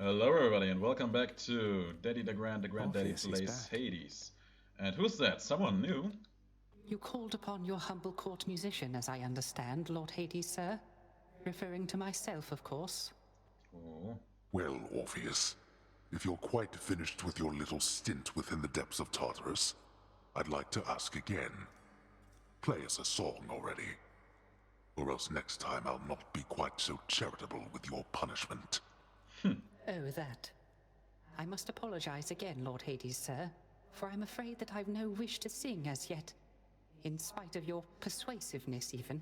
Hello everybody and welcome back to Daddy DeGrand, the Granddaddy Orpheus, he's plays back. Hades. And who's that? Someone new? You called upon your humble court musician, as I understand, Lord Hades, sir. Referring to myself, of course. Oh. Well, Orpheus, if you're quite finished with your little stint within the depths of Tartarus, I'd like to ask again. Play us a song already. Or else next time I'll not be quite so charitable with your punishment. Oh, that. I must apologize again, Lord Hades, sir, for I'm afraid that I've no wish to sing as yet, in spite of your persuasiveness even.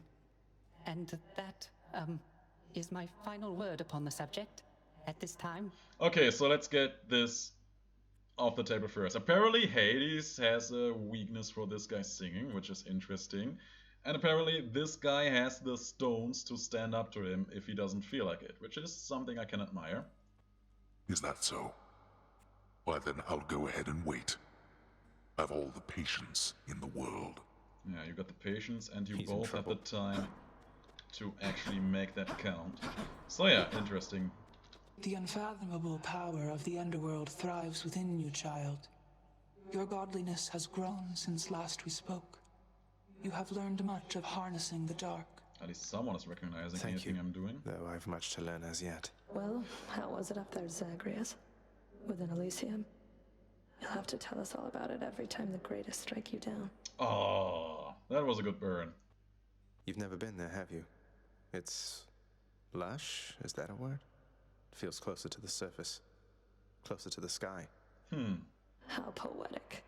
And that, is my final word upon the subject at this time. Okay, so let's get this off the table first. Apparently Hades has a weakness for this guy singing, which is interesting. And apparently this guy has the stones to stand up to him if he doesn't feel like it, which is something I can admire. Is that so? Why then I'll go ahead and wait. I've all the patience in the world. Yeah, you got the patience and you He's in both have the trouble. time to actually make that count. So yeah, interesting. The unfathomable power of the underworld thrives within you, child. Your godliness has grown since last we spoke. You have learned much of harnessing the dark. At least someone is recognizing Thank anything you. I'm doing. Though I've much to learn as yet. Well, how was it up there, Zagreus? Within Elysium? You'll have to tell us all about it every time the greatest strike you down. Oh, that was a good burn. You've never been there, have you? It's lush, is that a word? Feels closer to the surface. Closer to the sky. How poetic.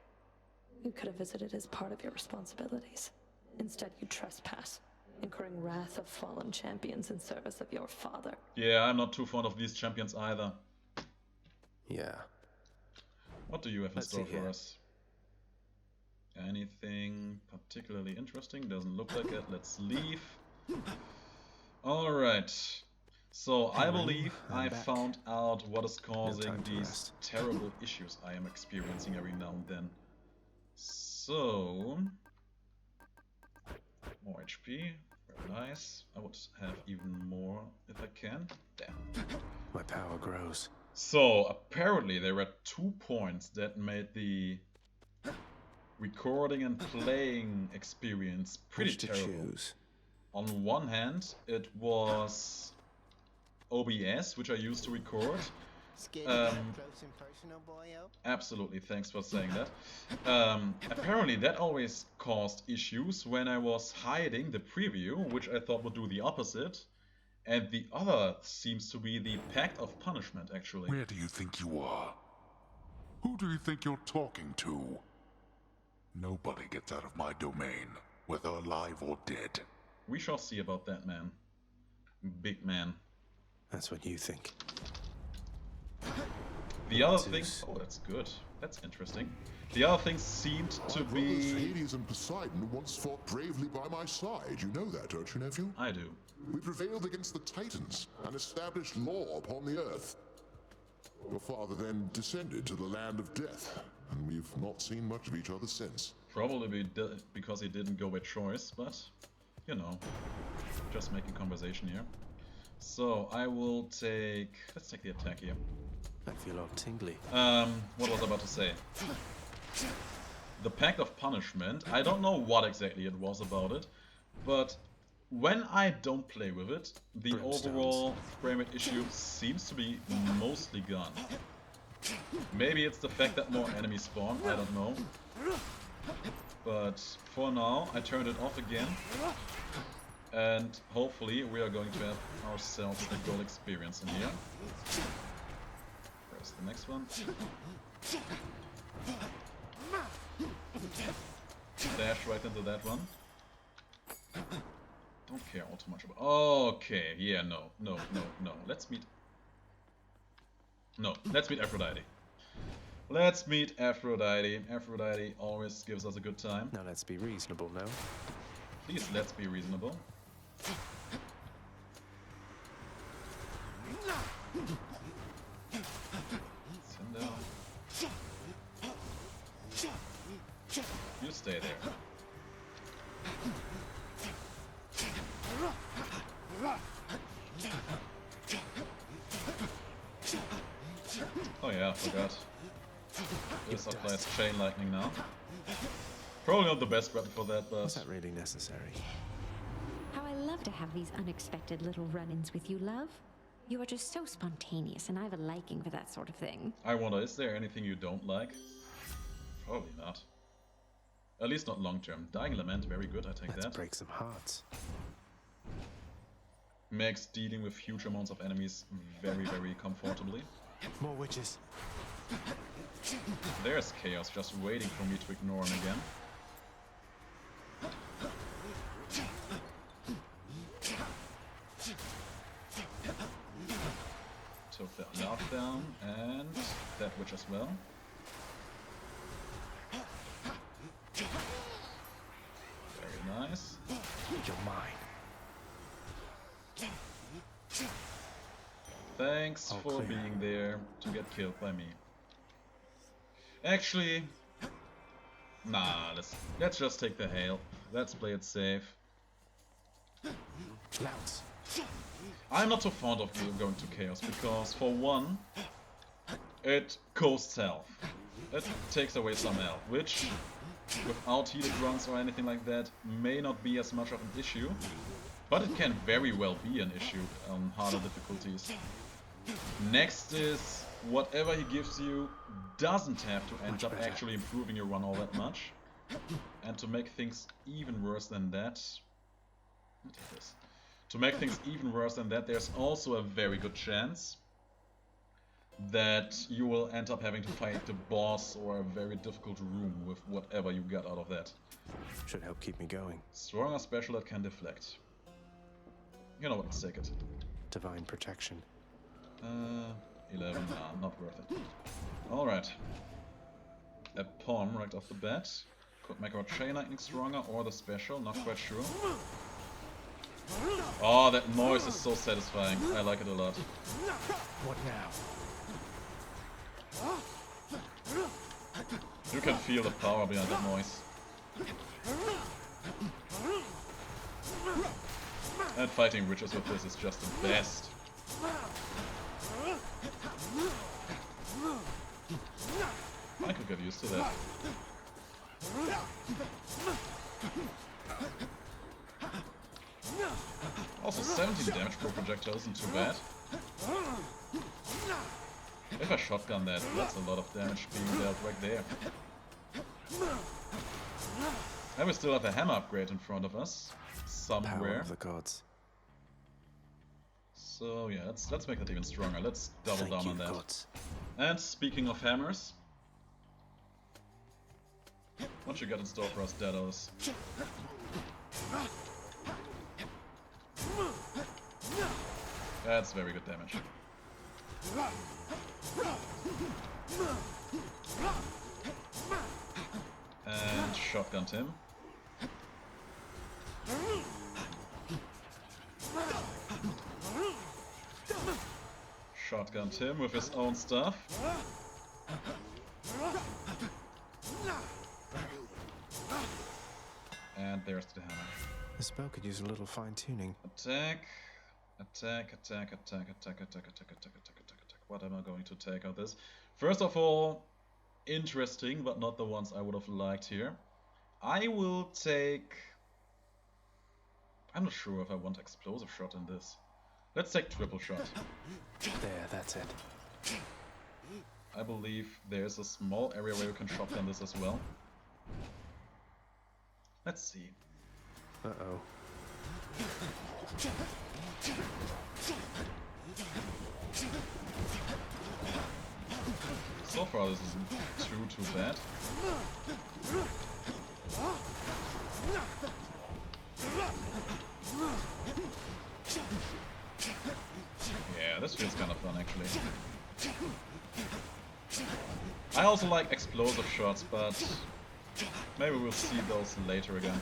You could have visited as part of your responsibilities. Instead, you trespass, incurring wrath of fallen champions in service of your father. Yeah, I'm not too fond of these champions either. Yeah. What do you have in Let's store see for here. us? Anything particularly interesting? Doesn't look like it. Let's leave. Alright. So I Henry, believe I'm I back. found out what is causing time to these rest. terrible issues I am experiencing every now and then. So... more HP. Very nice. I would have even more if I can. Damn. My power grows. So apparently there were 2 points that made the recording and playing experience pretty Which to terrible. choose? On one hand, it was OBS, which I used to record. Scared Um, to get close and personal, boyo? Absolutely, thanks for saying that. Apparently that always caused issues when I was hiding the preview, which I thought would do the opposite. And the other seems to be the Pact of Punishment, actually. Where do you think you are? Who do you think you're talking to? Nobody gets out of my domain, whether alive or dead. We shall see about that, man. Big man. That's what you think. The other thing... Zeus. Oh, that's good. That's interesting. The other thing seemed to My brothers be... Hades and Poseidon once fought bravely by my side. You know that, don't you, nephew? I do. We prevailed against the Titans and established law upon the earth. Your father then descended to the land of death, and we've not seen much of each other since. Probably because he didn't go by choice, but... You know. Just making conversation here. So, I will take... Let's take the attack here. I feel all tingly. What was I about to say? The Pact of Punishment. I don't know what exactly it was about it, but when I don't play with it, the Brimstones. overall frame rate issue seems to be mostly gone. Maybe it's the fact that more enemies spawn, I don't know. But for now, I turned it off again. And hopefully we are going to have ourselves a good experience in here. Where's the next one? Dash right into that one. Don't care all too much about... Okay, yeah, no. Let's meet... No, let's meet Aphrodite. Let's meet Aphrodite. Aphrodite always gives us a good time. Now let's be reasonable, no? Please, let's be reasonable. Send down. You stay there. Oh yeah, I forgot. This applies chain lightning now. Probably not the best weapon for that, but... Was that really necessary? How I love to have these unexpected little run-ins with you, love. You are just so spontaneous, and I have a liking for that sort of thing. I wonder, is there anything you don't like? Probably not. At least not long term. Dying Lament, very good, I take Let's that. break some hearts. Makes dealing with huge amounts of enemies very, very comfortably. More witches. There's Chaos just waiting for me to ignore him again. Took that laugh down, and that witch as well. Very nice. You're mine. Thanks All for clear. being there to get killed by me. Actually, nah, let's just take the hail. Let's play it safe. Louts. I'm not so fond of going to Chaos because, for one, it costs health. It takes away some health, which, without heated runs or anything like that, may not be as much of an issue. But it can very well be an issue on harder difficulties. Next is, whatever he gives you doesn't have to end up actually improving your run all that much. And to make things even worse than that... What is this? To make things even worse than that, there's also a very good chance that you will end up having to fight the boss or a very difficult room with whatever you got out of that. Should help keep me going. Stronger special that can deflect. You know what, let's take it. Divine protection. 11, nah, not worth it. Alright. A palm right off the bat. Could make our chain lightning stronger or the special, not quite sure. Oh, that noise is so satisfying. I like it a lot. What now? You can feel the power behind that noise. And fighting witches with this is just the best. I could get used to that. Also, 17 damage per projectile isn't too bad. If I shotgun that, that's a lot of damage being dealt right there. And we still have a hammer upgrade in front of us. Power Somewhere. of the gods. So yeah, let's make that even stronger. Let's double Thank down you, on that. gods. And speaking of hammers, what you got in store for us, Deados? That's very good damage. And shotgun him. Shotgunned him with his own stuff. And there's the hammer. The spell could use a little fine-tuning. Attack, attack, attack, attack, attack, attack, attack, attack, attack, attack, attack. What am I going to take out this? First of all, interesting, but not the ones I would have liked here. I will take... I'm not sure if I want explosive shot in this. Let's take triple shot. There, that's it. I believe there's a small area where you can shotgun this as well. Let's see. Uh-oh. So far this isn't too bad. Yeah, this feels kind of fun actually. I also like explosive shots, but maybe we'll see those later again.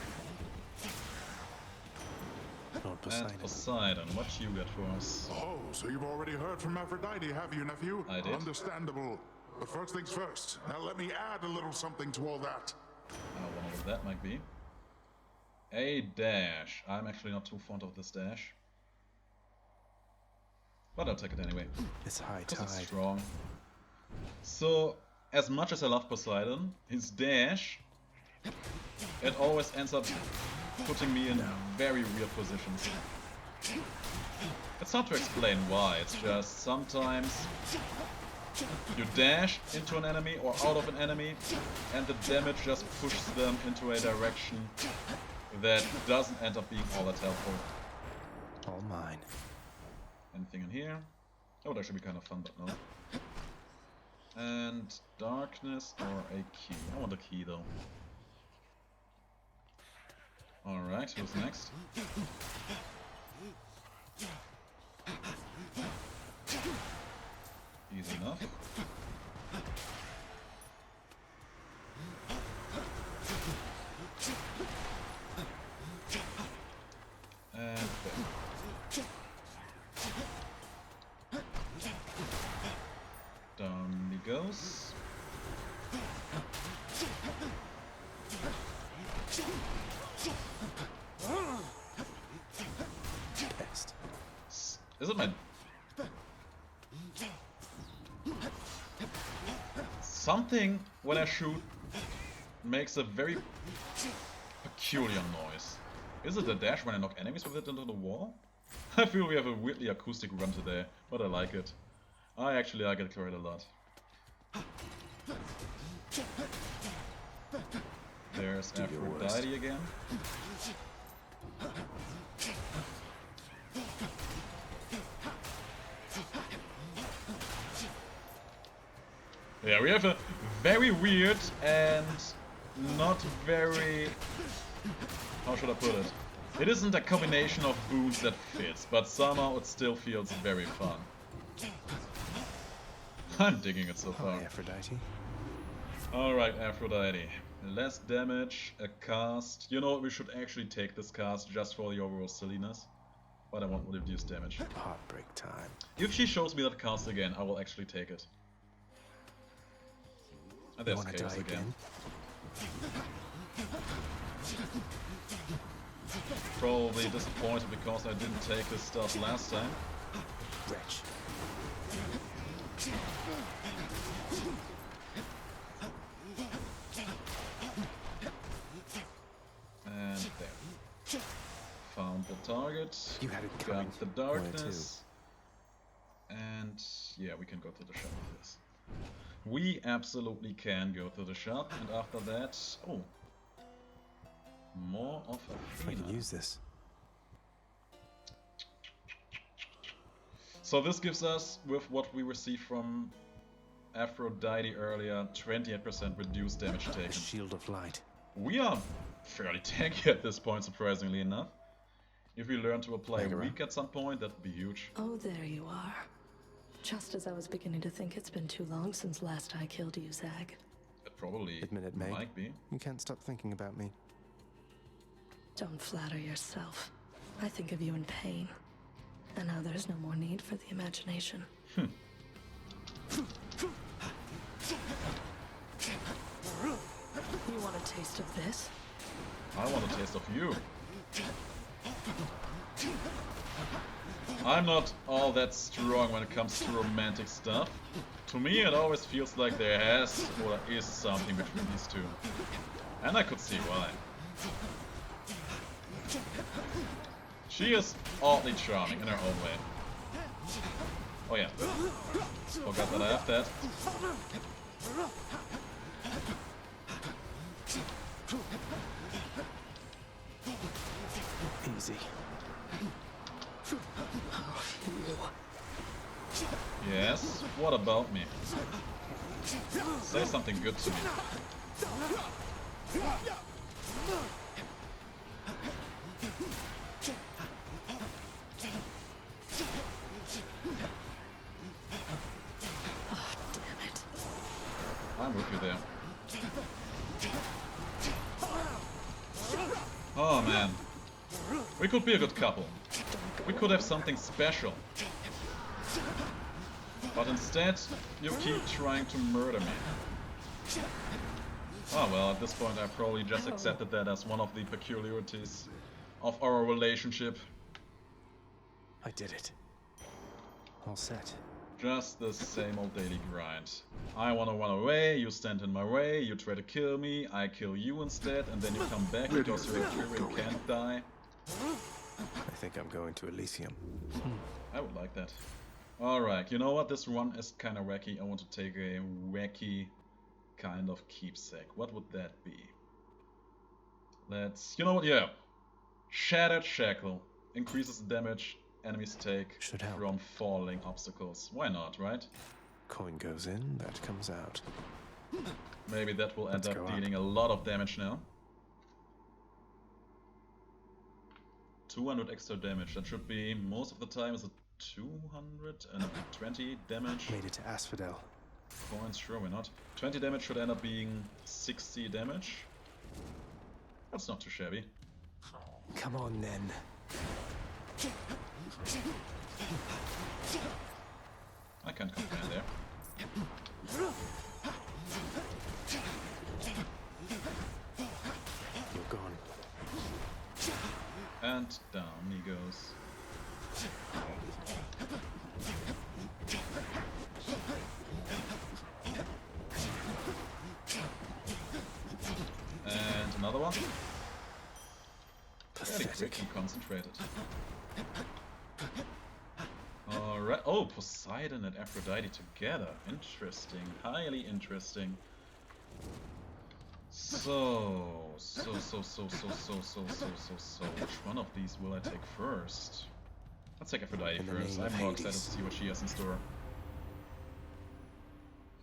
Lord Poseidon. And Poseidon, what you got for us? Oh, so you've already heard from Aphrodite, have you, nephew? I did. Understandable. But first things first. Now let me add a little something to all that. I wonder what that might be. A dash. I'm actually not too fond of this dash. But I'll take it anyway. It's high Because it's tide. strong. So, as much as I love Poseidon, his dash, it always ends up putting me in very weird positions. It's hard to explain why, it's just sometimes you dash into an enemy or out of an enemy and the damage just pushes them into a direction that doesn't end up being all that helpful. All mine. Anything in here? That would actually be kind of fun, but no. And darkness or a key? I want a key though. Alright, who's next? Easy enough. And bam. Down he goes. Best. Is it my... Something when I shoot makes a very peculiar noise. Is it the dash when I knock enemies with it into the wall? I feel we have a weirdly acoustic run today, but I like it. I actually like it quite a lot. There's Aphrodite again. Yeah, we have a very weird and not very... how should I put it? It isn't a combination of boons that fits, but somehow it still feels very fun. I'm digging it so far. Aphrodite. Alright, Aphrodite. Less damage, a cast. You know what, we should actually take this cast just for the overall silliness. But I want reduced damage. Heartbreak time. If she shows me that cast again, I will actually take it. And there's chaos again. Probably disappointed because I didn't take this stuff last time. Wretch. And there. Found the target. You had it coming. Got the darkness. And yeah, we can go to the shop with this. We absolutely can go to the shop, and after that, oh, more of I Athena. can use this. So this gives us, with what we received from Aphrodite earlier, 28% reduced damage The taken. shield of light. We are fairly tanky at this point, surprisingly enough. If we learn to apply Megara. weak at some point, that'd be huge. Oh, there you are. Just as I was beginning to think it's been too long since last I killed you, Zag. It probably Admit it, Meg. might be. You can't stop thinking about me. Don't flatter yourself. I think of you in pain. And now there's no more need for the imagination. You want a taste of this? I want a taste of you. I'm not all that strong when it comes to romantic stuff. To me, it always feels like there has or is something between these two. And I could see why. She is oddly charming in her own way. Oh yeah. Forgot that I have that. Easy. Yes, what about me? Say something good to me. Oh, damn it. I'm with you there. Oh man. We could be a good couple. We could have something special. But instead, you keep trying to murder me. Oh well, at this point I probably just accepted that as one of the peculiarities of our relationship. I did it. All set. Just the same old daily grind. I wanna run away, you stand in my way, you try to kill me, I kill you instead, and then you come back because your Tyrion can't die. I think I'm going to Elysium. I would like that. Alright, you know what? This run is kinda wacky. I want to take a wacky kind of keepsake. What would that be? Let's... You know what? Yeah. Shattered Shackle. Increases the damage enemies take from falling obstacles. Why not, right? Coin goes in, that comes out. Maybe that will end up dealing a lot of damage now. 200 extra damage. That should be, most of the time, is it 220 damage? Made it to Asphodel. Coins, sure, why not? 20 damage should end up being 60 damage. That's not too shabby. Come on, then. I can't complain there. You're gone. And down he goes. And another one. Fairly quick and concentrated. Alright. Oh, Poseidon and Aphrodite together. Interesting. Highly interesting. So. Which one of these will I take first? Let's take Aphrodite first. I'm more excited to see what she has in store.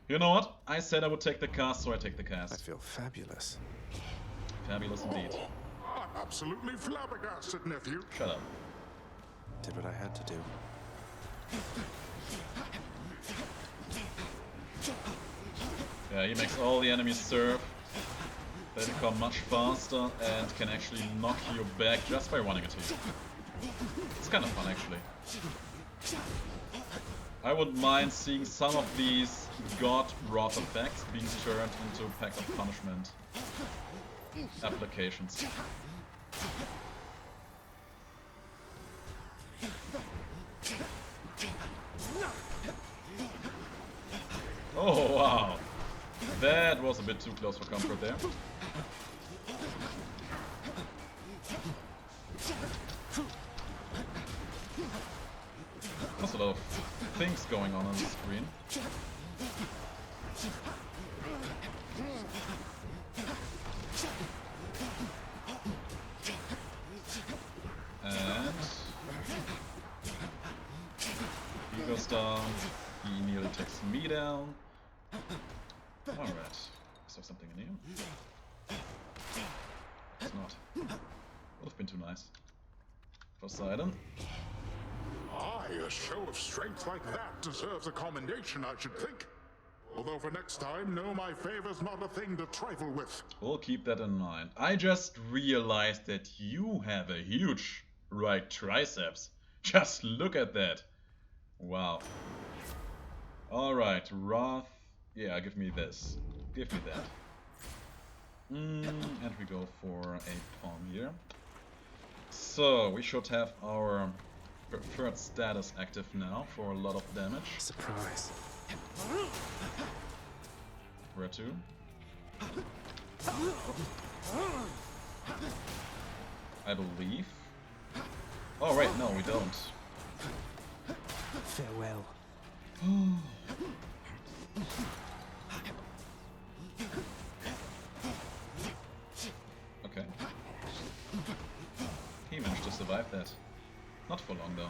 You know what? I said I would take the cast, so I take the cast. I feel fabulous. Fabulous indeed. I'm absolutely flabbergasted, nephew. Shut up. Did what I had to do. Yeah, he makes all the enemies serve. They become much faster and can actually knock you back just by running into you. It's kind of fun, actually. I wouldn't mind seeing some of these god wrath effects being turned into pack of punishment applications. Oh wow, that was a bit too close for comfort there. There's a lot of things going on the screen. And he goes down, he nearly takes me down. Alright, is there something in here? It's not. Would have been too nice. Poseidon. Aye, a show of strength like that deserves a commendation, I should think. Although for next time, know my favor's not a thing to trifle with. We'll keep that in mind. I just realized that you have a huge right triceps. Just look at that. Wow. Alright, Wrath. Yeah, give me this. Give me that. And we go for a palm here. So, we should have our preferred status active now for a lot of damage. Surprise. Where to? I believe. Oh, right, no, we don't. Farewell. Okay. He managed to survive that. Not for long, though.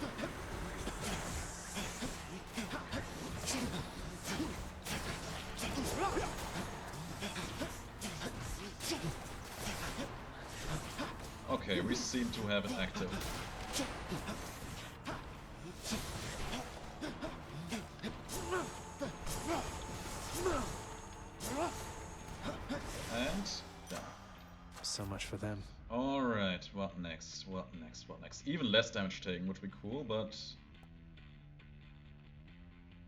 Okay, we seem to have it active. And down. So much for them. Alright, what next? What next? What next? Even less damage taken would be cool, but...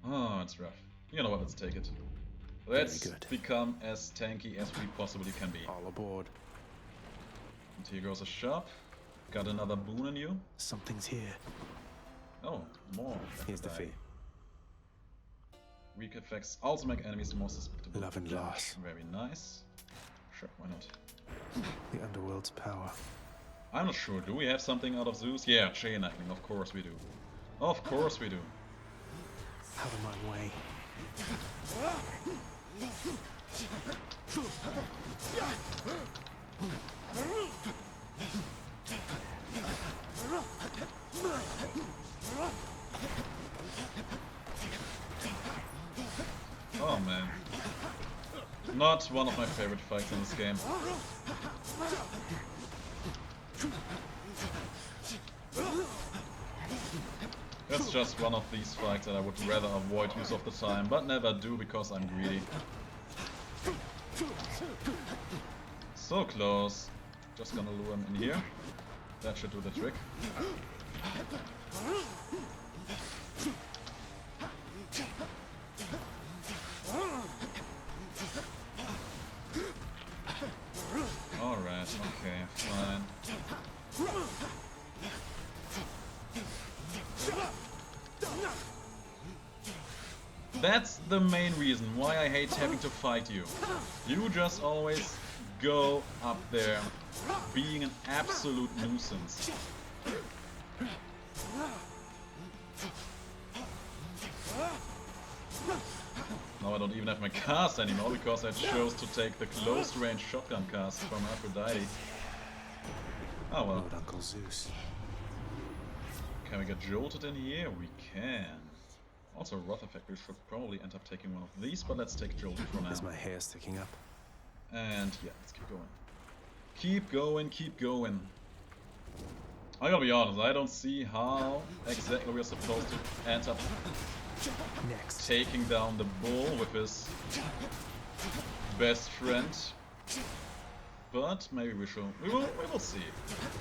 Oh, it's rough. You know what, let's take it. Let's become as tanky as we possibly can be. All aboard. And here goes a shop. Got another boon in you. Something's here. Oh, more. Here's the fee. Weak effects also make enemies more susceptible. Love and to damage. loss. Very nice. Sure, why not? The underworld's power. I'm not sure. Do we have something out of Zeus? Yeah, chain lightning. Of course we do. Of course we do. Out of my way. Oh man. Not one of my favorite fights in this game. That's just one of these fights that I would rather avoid use of the time, but never do because I'm greedy. So close. Just gonna lure him in here. That should do the trick. Alright, okay, fine. That's the main reason why I hate having to fight you. You just always go up there being an absolute nuisance. Now I don't even have my cast anymore because I chose to take the close range shotgun cast from Aphrodite. Oh well. Lord Uncle Zeus. Can we get jolted in here? We can. Also, Wrath effect, we should probably end up taking one of these, but let's take jolted for now. Is my hair sticking up? And yeah, let's keep going. Keep going, keep going. I gotta be honest, I don't see how exactly we're supposed to end up Next. taking down the bull with his best friend. But maybe we should. We will see.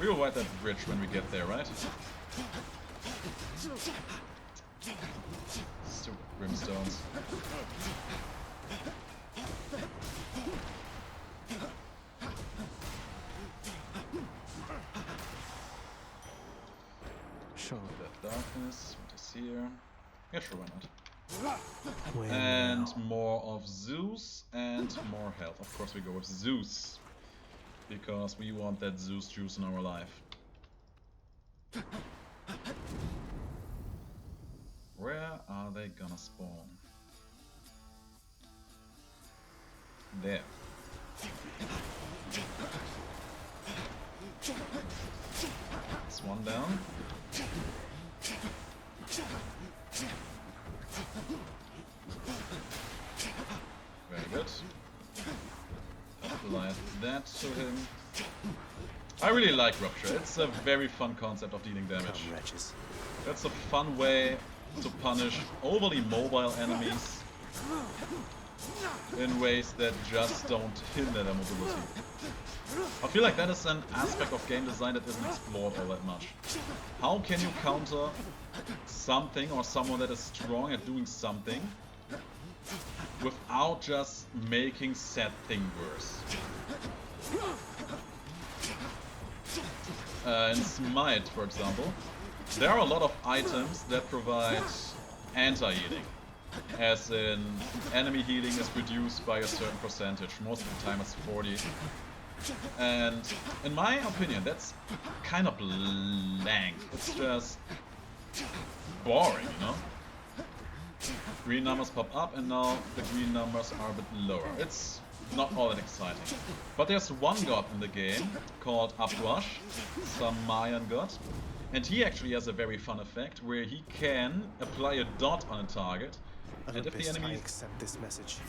We will ride that bridge when we get there, right? Stupid brimstones. Sure. That darkness, what is here? Yeah, sure, why not? Where And now? more of Zeus and more health. Of course we go with Zeus. Because we want that Zeus juice in our life. Where are they gonna spawn? There. That's one down. Very good. Apply that to him. I really like Rupture. It's a very fun concept of dealing damage. Come, wretches. That's a fun way to punish overly mobile enemies in ways that just don't hinder their mobility. I feel like that is an aspect of game design that isn't explored all that much. How can you counter something or someone that is strong at doing something without just making said thing worse? In Smite, for example, there are a lot of items that provide anti-healing. As in, enemy healing is reduced by a certain percentage, most of the time it's 40. And in my opinion, that's kind of blank. It's just boring, you know? Green numbers pop up and now the green numbers are a bit lower. It's not all that exciting. But there's one god in the game called Uprush, some Mayan god. And he actually has a very fun effect where he can apply a dot on a target. And if the enemy accept this message.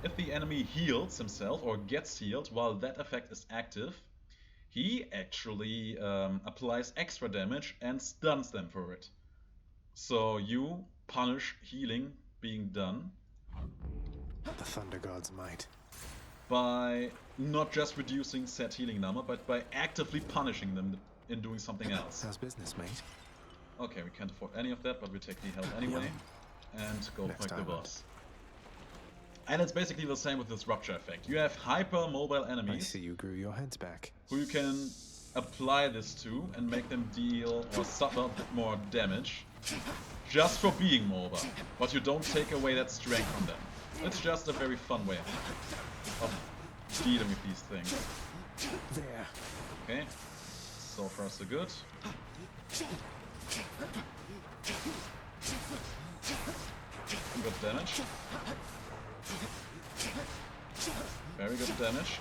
If the enemy heals himself or gets healed while that effect is active, he actually applies extra damage and stuns them for it. So you punish healing being done The Thunder God's might. by not just reducing set healing number, but by actively punishing them in doing something else. How's business, mate? Okay, we can't afford any of that, but we take the health anyway and go Next fight the island. boss. And it's basically the same with this Rupture effect. You have hyper-mobile I enemies see you grew your heads back. who you can apply this to and make them deal or suffer a bit more damage just for being mobile, but you don't take away that strength from them. It's just a very fun way of dealing with these things. There. Okay, so far so good. Good damage. Very good damage.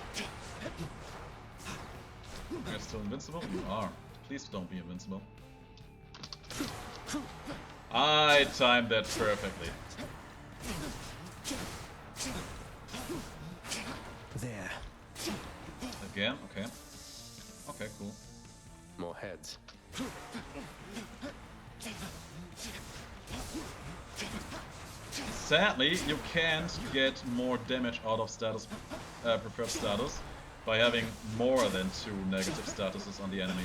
You're still invincible? You are. Please don't be invincible. I timed that perfectly. There. Again? Okay. Okay, cool. More heads. Sadly, you can't get more damage out of status, preferred status by having more than 2 negative statuses on the enemy.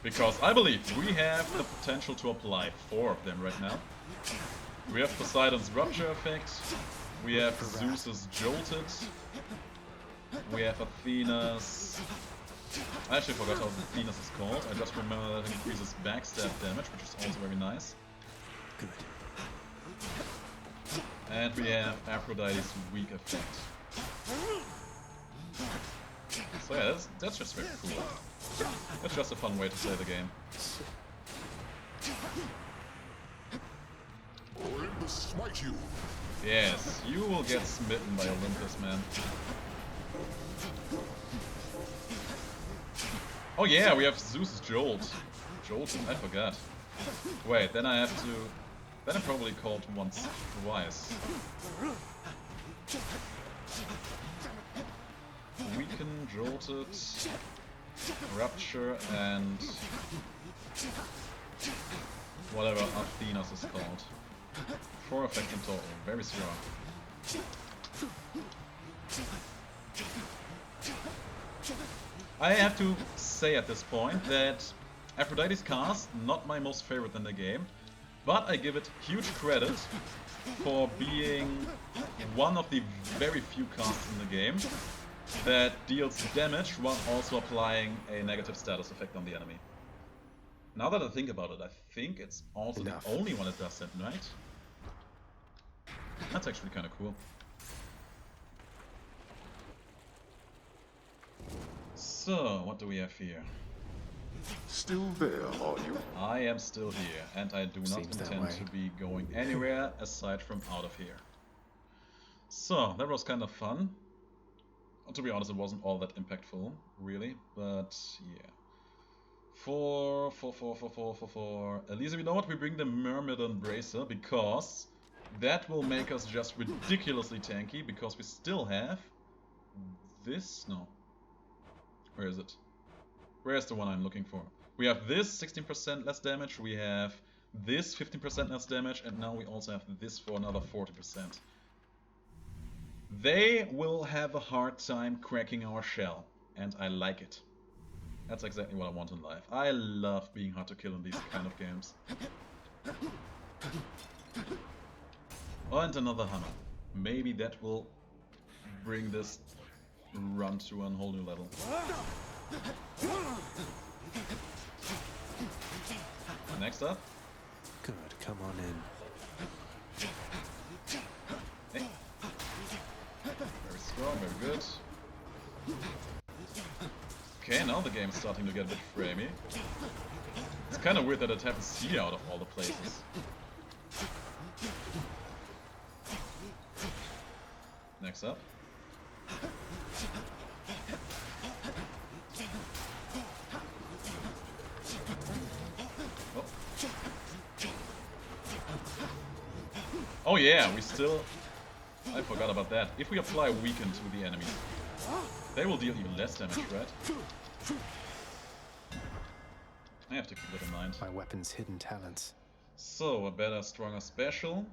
Because I believe we have the potential to apply 4 of them right now. We have Poseidon's Rupture effect, we have Zeus's Jolted, we have Athena's... I actually forgot how Athena's is called, I just remember that it increases backstab damage, which is also very nice. Good. And we have Aphrodite's Weak effect. So yeah, that's just very cool. That's just a fun way to play the game. Olympus smite you! Yes, you will get smitten by Olympus, man. Oh yeah, we have Zeus's Jolt. Jolt, I forgot. Wait, then I have to... Then I probably called once, twice. Weaken, Jolted, Rupture, and... whatever Athena's is called. 4 effects in total, very strong. I have to say at this point that Aphrodite's cast, not my most favorite in the game, but I give it huge credit for being one of the very few casts in the game that deals damage while also applying a negative status effect on the enemy. Now that I think about it, I think it's also the only one that does that, right? That's actually kind of cool. So, what do we have here? Still there, are you? I am still here, and I do not intend to be going anywhere aside from out of here. So, that was kind of fun. To be honest, it wasn't all that impactful, really, but yeah. For Elysium, you know what? We bring the Mermaid Embracer, because that will make us just ridiculously tanky, because we still have this? No. Where is it? Where's the one I'm looking for? We have this 16% less damage, we have this 15% less damage, and now we also have this for another 40%. They will have a hard time cracking our shell, and I like it. That's exactly what I want in life. I love being hard to kill in these kind of games. And another hammer. Maybe that will bring this run to a whole new level. Next up. Good, come on in. Hey. Very strong, very good. Okay, now the game is starting to get a bit framey. It's kind of weird that it happens here out of all the places. Next up. Oh yeah, we still... I forgot about that. If we apply Weaken to the enemy, they will deal even less damage, right? I have to keep that in mind. My weapon's hidden talents. So, a better, stronger special,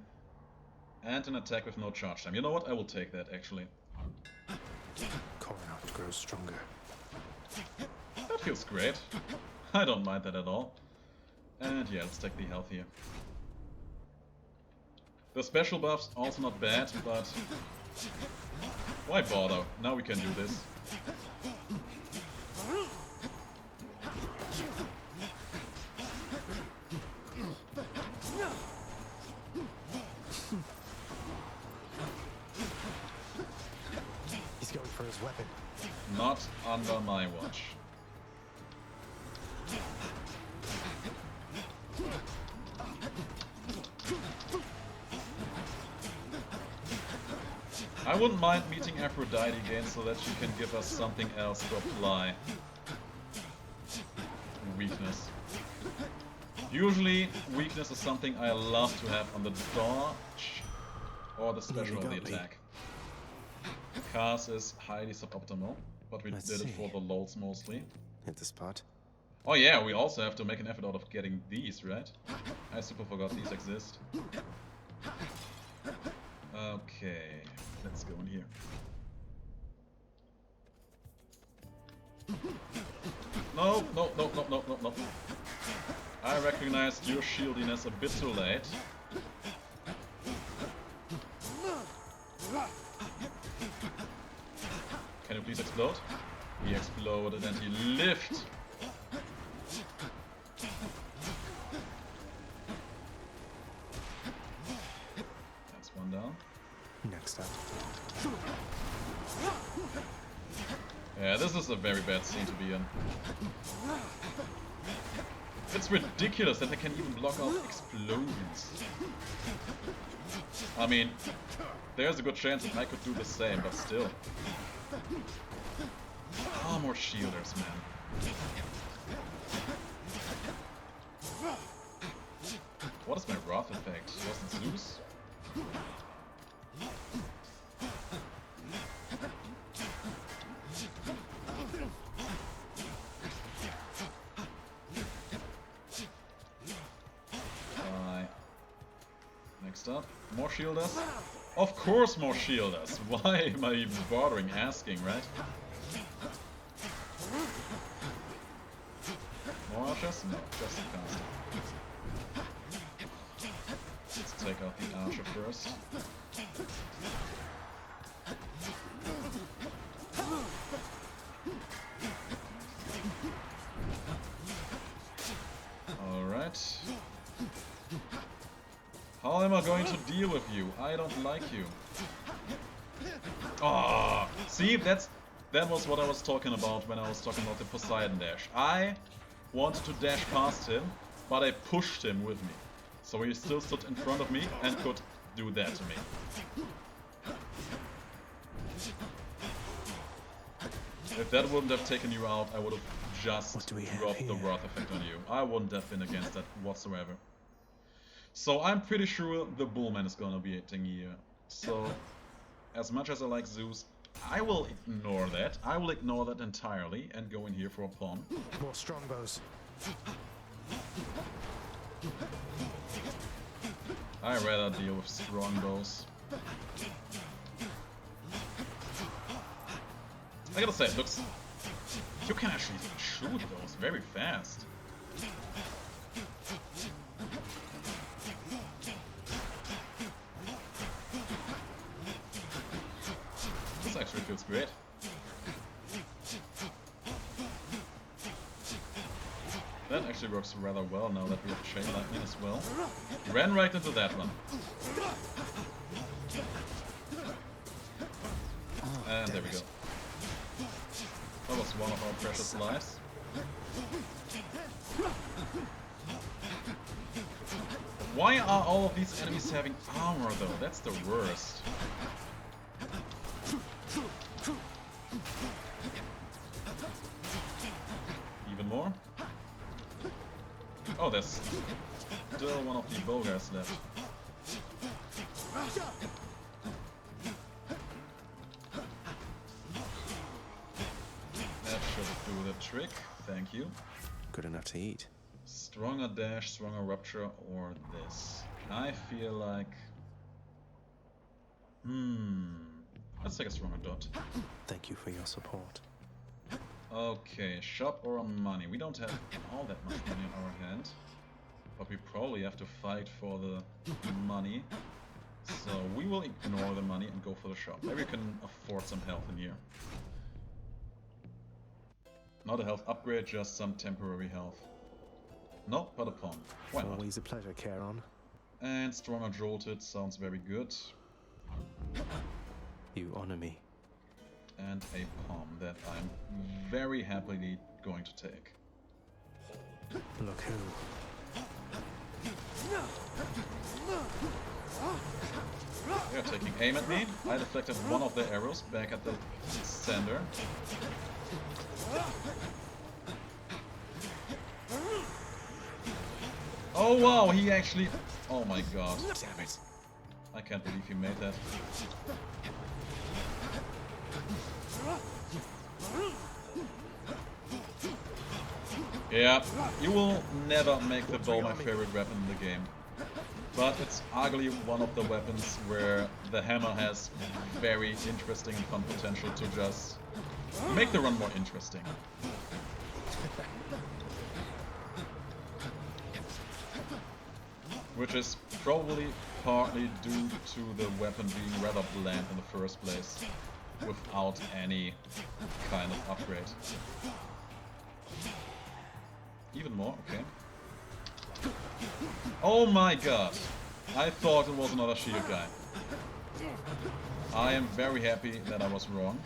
and an attack with no charge time. You know what? I will take that, actually. Cornerstones grows stronger. That feels great. I don't mind that at all. And yeah, let's take the health here. The special buff's also not bad, but why bother? Now we can do this. for his weapon. Not under my watch. I wouldn't mind meeting Aphrodite again so that she can give us something else to apply. Weakness. Usually, weakness is something I love to have on the dodge or the special of the attack. Cast is highly suboptimal, but we did it for the lols mostly. Hit the spot. Oh yeah, we also have to make an effort out of getting these, right? I super forgot these exist. Okay, let's go in here. No, no, no, no, no, no, no. I recognized your shieldiness a bit too late. Can you please explode? He exploded and he lived. That's one down. Next up. Yeah, this is a very bad scene to be in. It's ridiculous that they can even block out explosions. I mean, there's a good chance that I could do the same, but still. Far more shielders, man. What is my wrath effect? Was it Zeus? Next up, more shielders. Of course more shielders. Why am I even bothering asking, right? More archers? No, just a caster. Let's take out the archer first. Alright. How am I going to deal with you? I don't like you. Ah, see, that was what I was talking about when I was talking about the Poseidon dash. I wanted to dash past him, but I pushed him with me. So he still stood in front of me and could do that to me. If that wouldn't have taken you out, I would have just dropped the wrath effect on you. I wouldn't have been against that whatsoever. So I'm pretty sure the Bullman is gonna be hitting here. So, as much as I like Zeus, I will ignore that. I will ignore that entirely and go in here for a pawn. More strongbows. I'd rather deal with strongbows. I gotta say, it looks... You can actually shoot those very fast. This actually feels great. That actually works rather well now that we have Chain Lightning as well. Ran right into that one. And there we go. That was one of our precious lives. Why are all of these enemies having armor though? That's the worst. Even more? Oh, there's still one of the bow guys left. That should do the trick, thank you. Good enough to eat. Stronger dash, stronger rupture, or this. I feel like... Let's take a stronger dot. Thank you for your support. Okay, shop or money. We don't have all that much money in our hand. But we probably have to fight for the money. So we will ignore the money and go for the shop. Maybe we can afford some health in here. Not a health upgrade, just some temporary health. No, but a pawn. Why not? Always a pleasure, Charon. And stronger jolted sounds very good. You honor me. and a palm that I'm very happily going to take. Look who. They're taking aim at me. I deflected one of their arrows back at the sender. Oh wow, he actually... Oh my god. Damn it. I can't believe he made that. Yeah, you will never make the bow my favorite weapon in the game. But it's arguably one of the weapons where the hammer has very interesting and fun potential to just make the run more interesting. Which is probably partly due to the weapon being rather bland in the first place, without any kind of upgrade. Even more, okay. Oh my god! I thought it was another shield guy. I am very happy that I was wrong.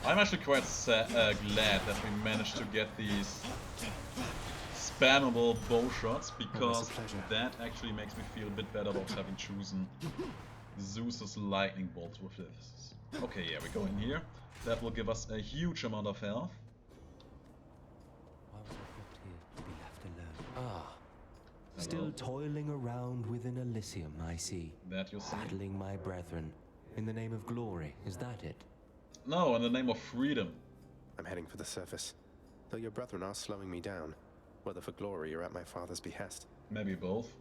I'm actually quite glad that we managed to get these spammable bow shots, because that actually makes me feel a bit better about having chosen Zeus's lightning bolt with this. Okay, yeah, we go in here. That will give us a huge amount of health. Why was I brought here to be left alone? Ah. Hello. Still toiling around within Elysium, I see. That you see. Battling my brethren. In the name of glory, is that it? No, in the name of freedom. I'm heading for the surface. Though your brethren are slowing me down, whether for glory or at my father's behest. Maybe both.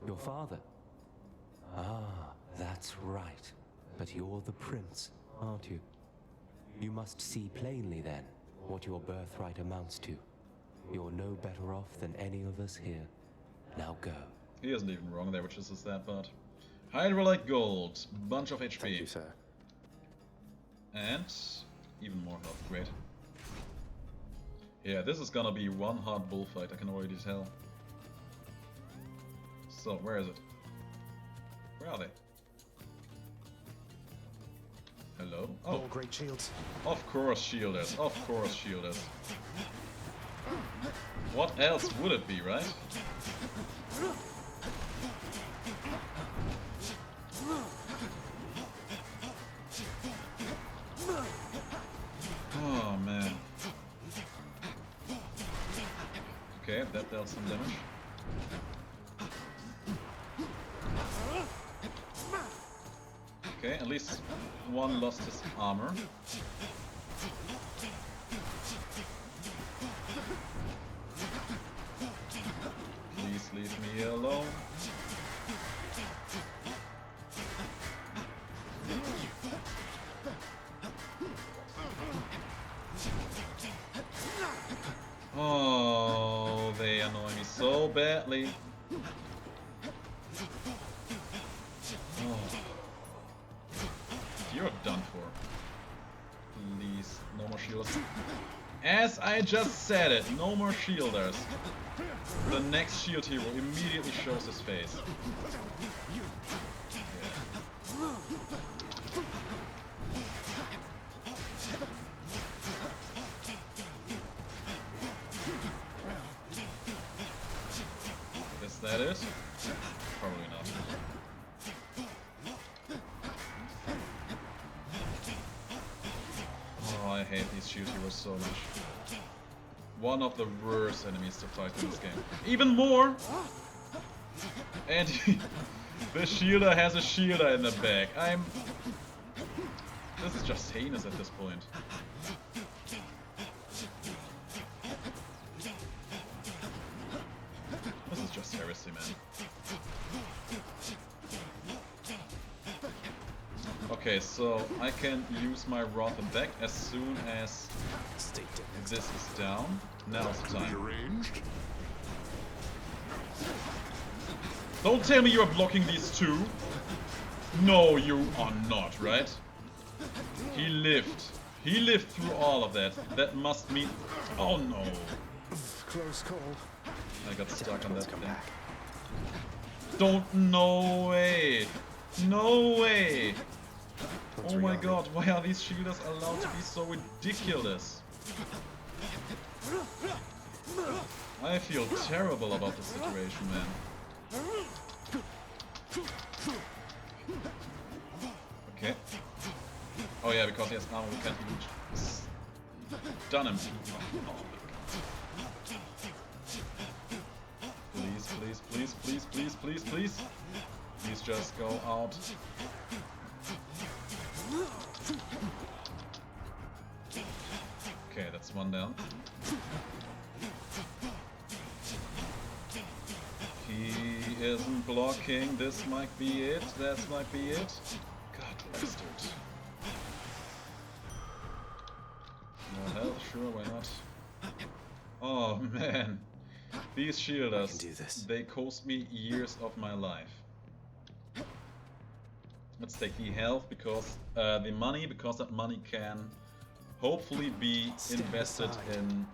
Your father? Ah, that's right. But you're the prince, aren't you? You must see plainly then what your birthright amounts to. You're no better off than any of us here. Now go. He isn't even wrong there, which is that part. Hydrolite gold, bunch of HP. Thank you, sir. And even more health, great. Yeah, this is gonna be one hard bullfight, I can already tell. So, where is it? Where are they? Hello? Oh, All great shields. of course shielders, of course shielders. What else would it be, right? Oh man. Okay, that dealt some damage. Okay, at least one lost his armor. Please leave me alone. Oh, they annoy me so badly. Oh. You're done for. Please, no more shielders. As I just said it, no more shielders. The next shield hero immediately shows his face. Yeah. Is that it? Probably not. Oh, I hate these shield heroes so much. One of the worst enemies to fight in this game. Even more! And the shielder has a shielder in the back. This is just heinous at this point. This is just heresy, man. Okay, so I can use my Wrath and back as soon as this is down. Now's the time. Arranged. Don't tell me you're blocking these two! No, you are not, right? He lived. He lived through all of that. That must mean... Oh no. Close call. I got stuck on that thing. Don't... No way. No way. Oh my god, why are these shielders allowed to be so ridiculous? I feel terrible about this situation, man. Okay. Oh yeah, because he has armor, we can't even stun him. Oh my god. Please, please, please, please, please, please, please. Please just go out. Okay, that's one down. He isn't blocking. This might be it. That might be it. God bless it. More health, sure, why not? Oh man. These shielders, they cost me years of my life. Let's take the health because the money, because that money can hopefully be invested in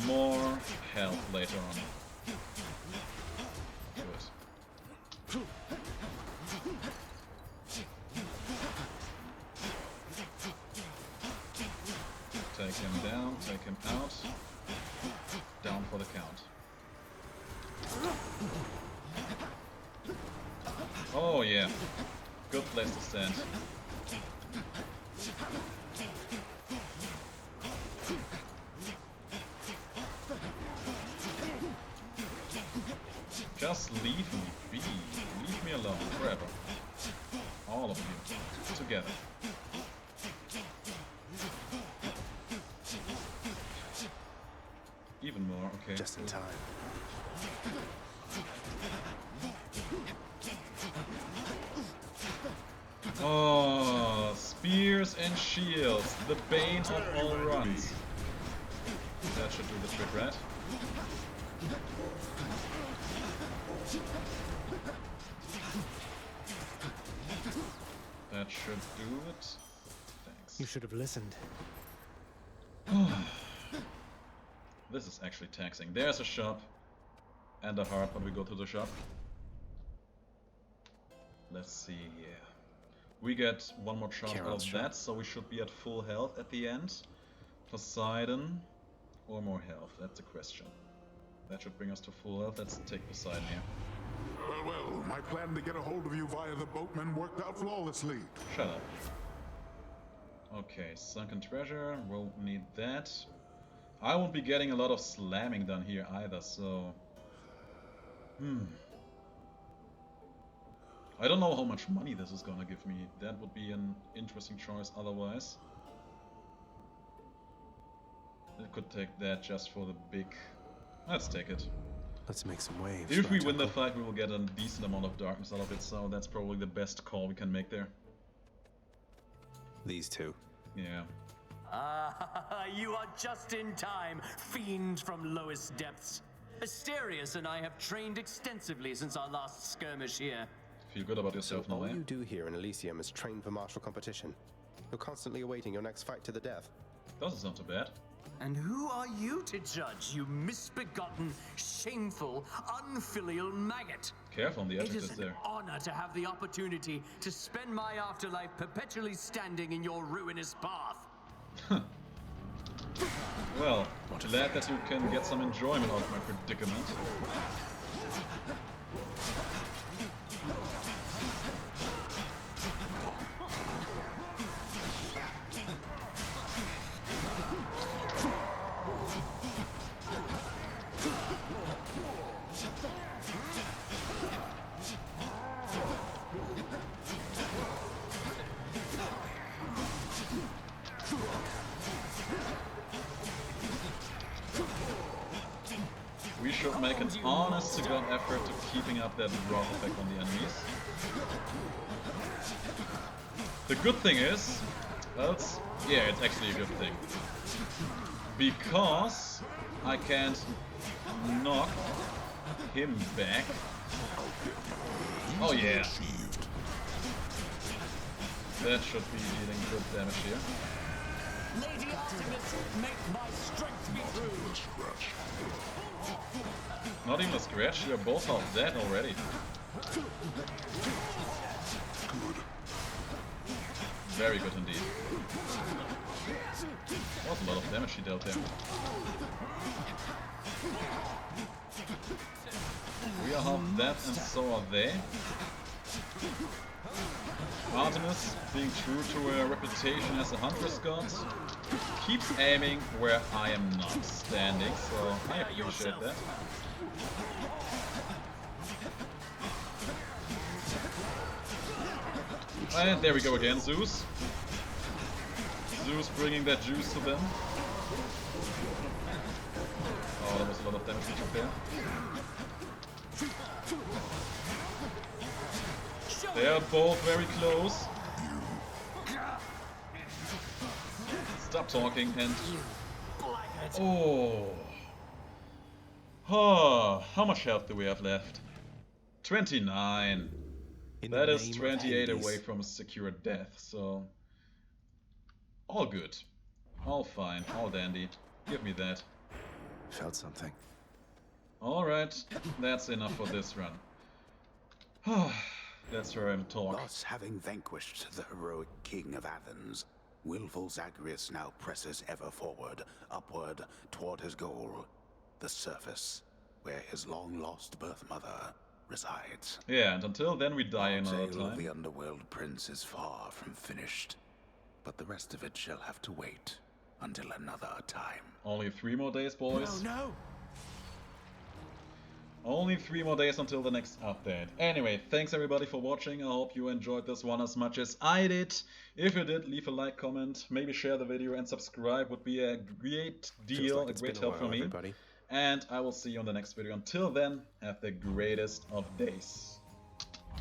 more health later on. Good. Take him down, take him out. Down for the count. Oh yeah, good place to stand. Just leave me be. Leave me alone forever. All of you. Together. Even more, okay. Just in time. Oh, spears and shields. The bane of all runs. That should do the trick, right? That should do it. Thanks. You should have listened. This is actually taxing. There's a shop and a heart when we go to the shop. Let's see here. We get one more charge out of that, so we should be at full health at the end. Poseidon or more health, that's the question. That should bring us to full health. Let's take Poseidon here. Well, my plan to get a hold of you via the boatman worked out flawlessly. Shut up. Okay, sunken treasure, won't need that. I won't be getting a lot of slamming done here either, so... I don't know how much money this is gonna give me. That would be an interesting choice otherwise. I could take that just for the big... Let's take it. Let's make some waves. If we win the fight, we will get a decent amount of darkness out of it, so that's probably the best call we can make there. These two. Yeah. You are just in time, fiend from lowest depths. Asterius and I have trained extensively since our last skirmish here. Feel good about yourself now, all eh? you do here in Elysium is train for martial competition. You're constantly awaiting your next fight to the death. Doesn't sound too bad. And who are you to judge, you misbegotten, shameful, unfilial maggot? Careful on the It adjectives is there. an honor to have the opportunity to spend my afterlife perpetually standing in your ruinous path. Well, glad that you can get some enjoyment out of my predicament. We should make an honest-to-God effort to keeping up that wrath effect on the enemies. The good thing is, well, it's actually a good thing. Because I can't knock him back. Oh yeah. That should be dealing good damage here. Lady Artemis, make my strength be true. Not even a scratch, you're both half dead already. Good. Very good indeed. That was a lot of damage he dealt there. We are half dead and so are they. Artemis, being true to her reputation as a huntress god, keeps aiming where I am not standing, so I appreciate that. And there we go again, Zeus. Zeus bringing that juice to them. Oh, that was a lot of damage we took there. They are both very close. Stop talking and... Oh. Oh, how much health do we have left? 29. That is 28 away from a secure death, so... All good. All fine, all dandy. Give me that. Felt something. Alright, that's enough for this run. Let's hear him talk. Thus, having vanquished the heroic king of Athens, willful Zagreus now presses ever forward, upward, toward his goal, the surface, where his long-lost birth mother resides. Yeah, and until then we die another Our tale of time. the underworld prince is far from finished, but the rest of it shall have to wait until another time. Only 3 more days, boys. No! Only 3 more days until the next update. Anyway, thanks everybody for watching. I hope you enjoyed this one as much as I did. If you did, leave a like, comment, maybe share the video and subscribe would be a great deal, like a great help for me. everybody. And I will see you on the next video. Until then, have the greatest of days.